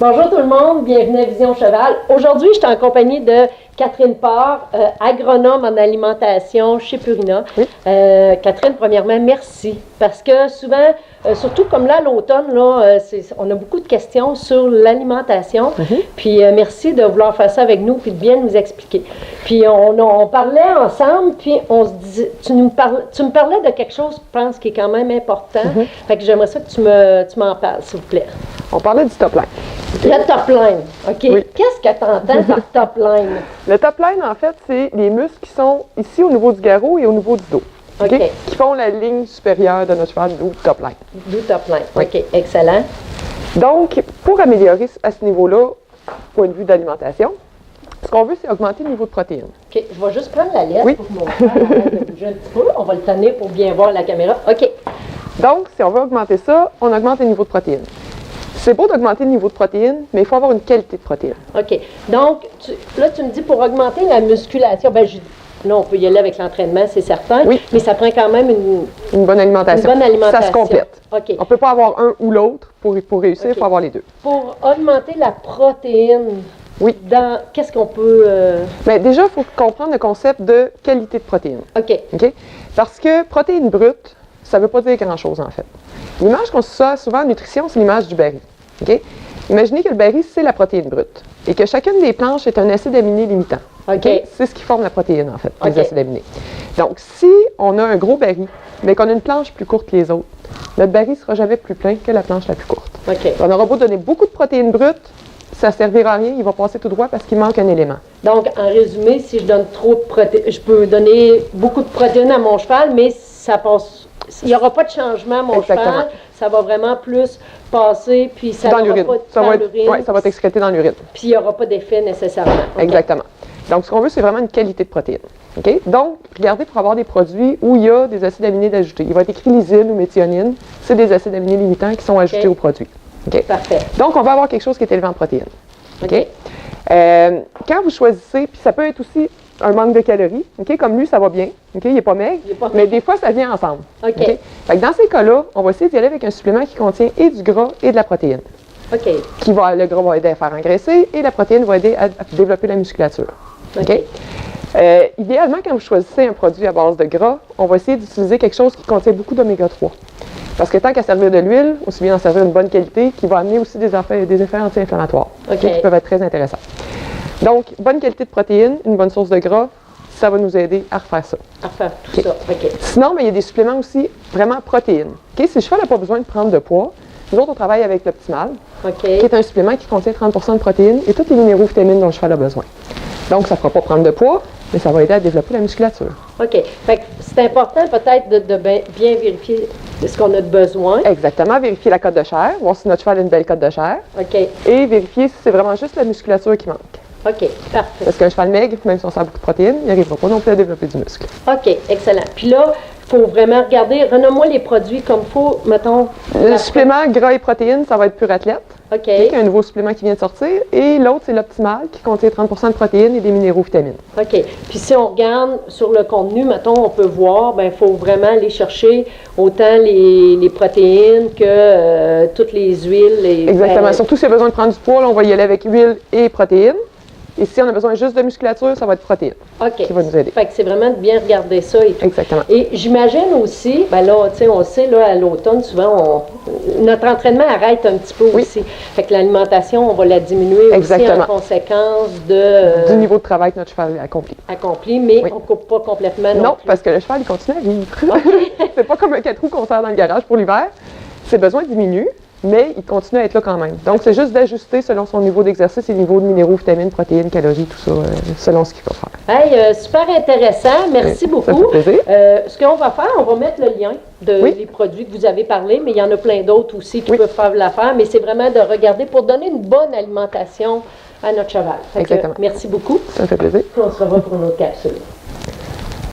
Bonjour tout le monde, bienvenue à Vision Cheval. Aujourd'hui, je suis en compagnie de Catherine Parr, agronome en alimentation chez Purina. Oui. Catherine, premièrement, merci. Parce que souvent, surtout comme là, à l'automne, là, on a beaucoup de questions sur l'alimentation. Puis merci de vouloir faire ça avec nous puis de bien nous expliquer. Puis on parlait ensemble, puis on se disait, tu me parlais de quelque chose, je pense, qui est quand même important. Fait que j'aimerais ça que tu m'en parles, s'il vous plaît. On parlait du top line. Le top line, OK. Oui. Qu'est-ce que tu entends par top line? Le top line, en fait, c'est les muscles qui sont ici au niveau du garrot et au niveau du dos. OK. Qui font la ligne supérieure de notre cheval, d'où top line. Du top line. Oui. OK, excellent. Donc, pour améliorer à ce niveau-là, point de vue d'alimentation, ce qu'on veut, c'est augmenter le niveau de protéines. OK, je vais juste prendre la lettre Oui. pour mon frère arrête de bouger un petit peu. On va le tenir pour bien voir la caméra. OK. Donc, si on veut augmenter ça, on augmente le niveau de protéines. C'est beau d'augmenter le niveau de protéines, mais il faut avoir une qualité de protéines. OK. Donc, là, tu me dis pour augmenter la musculation, là, on peut y aller avec l'entraînement, c'est certain. Oui. Mais ça prend quand même Une bonne alimentation. une bonne alimentation. Ça se complète. OK. On ne peut pas avoir un ou l'autre pour réussir, il OK. faut avoir les deux. Pour augmenter la protéine, Oui. qu'est-ce qu'on peut... Bien, déjà, il faut comprendre le concept de qualité de protéines. OK. OK? Parce que protéines brutes, ça ne veut pas dire grand-chose, en fait. L'image qu'on se souvent en nutrition, c'est l'image du berry. OK? Imaginez que le berry, c'est la protéine brute et que chacune des planches est un acide aminé limitant. OK. C'est ce qui forme la protéine, en fait, les OK. acides aminés. Donc, si on a un gros berry, mais qu'on a une planche plus courte que les autres, notre berry ne sera jamais plus plein que la planche la plus courte. OK. On aura beau donner beaucoup de protéines brutes, ça ne servira à rien, il va passer tout droit parce qu'il manque un élément. Donc, en résumé, si je donne trop de protéines, je peux donner beaucoup de protéines à mon cheval, mais ça passe. Il n'y aura pas de changement à mon Exactement. cheval. Ça va vraiment plus passer, puis ça Dans n'aura l'urine. pas Ça dans va être, l'urine, ouais, ça va être excrété dans l'urine. puis il n'y aura pas d'effet nécessairement. OK. Exactement. Donc, ce qu'on veut, c'est vraiment une qualité de protéines. OK? Donc, regardez pour avoir des produits où il y a des acides aminés d'ajouter. Il va être écrit lysine ou méthionine. C'est des acides aminés limitants qui sont ajoutés OK. au produit. OK? Parfait. Donc, on va avoir quelque chose qui est élevé en protéines. OK? OK. Quand vous choisissez, puis ça peut être aussi un manque de calories, OK? Comme lui, ça va bien, OK? Il n'est pas maigre, Il est pas mais maigre. des fois, ça vient ensemble. OK. Fait que dans ces cas-là, on va essayer d'y aller avec un supplément qui contient et du gras et de la protéine. OK. Le gras va aider à faire engraisser et la protéine va aider à développer la musculature. OK. Idéalement, quand vous choisissez un produit à base de gras, on va essayer d'utiliser quelque chose qui contient beaucoup d'oméga 3. Parce que tant qu'à servir de l'huile, aussi bien en servir une bonne qualité qui va amener aussi des effets anti-inflammatoires OK. qui peuvent être très intéressants. Donc, bonne qualité de protéines, une bonne source de gras, ça va nous aider à refaire ça. À faire tout OK. ça. OK. Sinon, il y a des suppléments aussi vraiment protéines. OK? Si le cheval n'a pas besoin de prendre de poids, nous autres, on travaille avec l'Optimal, OK. qui est un supplément qui contient 30 de protéines et tous les minéraux vitamines dont le cheval a besoin. Donc, ça ne fera pas prendre de poids, mais ça va aider à développer la musculature. OK. Fait que c'est important peut-être de bien vérifier ce qu'on a de besoin. Exactement. Vérifier la cote de chair, voir si notre cheval a une belle cote de chair OK. et vérifier si c'est vraiment juste la musculature qui manque. OK. Parfait. Parce qu'un cheval maigre, même si on sert beaucoup de protéines, il n'arrivera pas non plus à développer du muscle. OK. Excellent. Puis là, il faut vraiment regarder. Renomme-moi les produits comme il faut. Mettons. Le supplément gras et protéines, ça va être Pur Athlète, OK. qui est un nouveau supplément qui vient de sortir. Et l'autre, c'est l'Optimal, qui contient 30 de protéines et des minéraux vitamines. OK. Puis si on regarde sur le contenu, mettons, on peut voir, il faut vraiment aller chercher autant les protéines que toutes les huiles. Exactement. Surtout s'il y a besoin de prendre du poids, là, on va y aller avec huile et protéines. Et si on a besoin juste de musculature, ça va être protéines OK. qui va nous aider. Fait que c'est vraiment de bien regarder ça et tout. Exactement. Et j'imagine aussi, là, tu sais, on sait, là, à l'automne, souvent, notre entraînement arrête un petit peu Oui. aussi. Fait que l'alimentation, on va la diminuer Exactement. aussi en conséquence Du niveau de travail que notre cheval a accompli. accompli, mais Oui. on ne coupe pas complètement non Non, plus. parce que le cheval, il continue à vivre. C'est pas comme un 4 roues qu'on sert dans le garage pour l'hiver. Ses besoins diminuent, mais il continue à être là quand même. Donc, c'est juste d'ajuster selon son niveau d'exercice et le niveau de minéraux, vitamines, protéines, calories, tout ça, selon ce qu'il faut faire. Hey, super intéressant. Merci beaucoup. Ça me fait plaisir. Ce qu'on va faire, on va mettre le lien Oui. des produits que vous avez parlé, mais il y en a plein d'autres aussi qui Oui. peuvent faire l'affaire, mais c'est vraiment de regarder pour donner une bonne alimentation à notre cheval. Fait que, Exactement. merci beaucoup. Ça me fait plaisir. Puis on se revoit pour une autre capsule.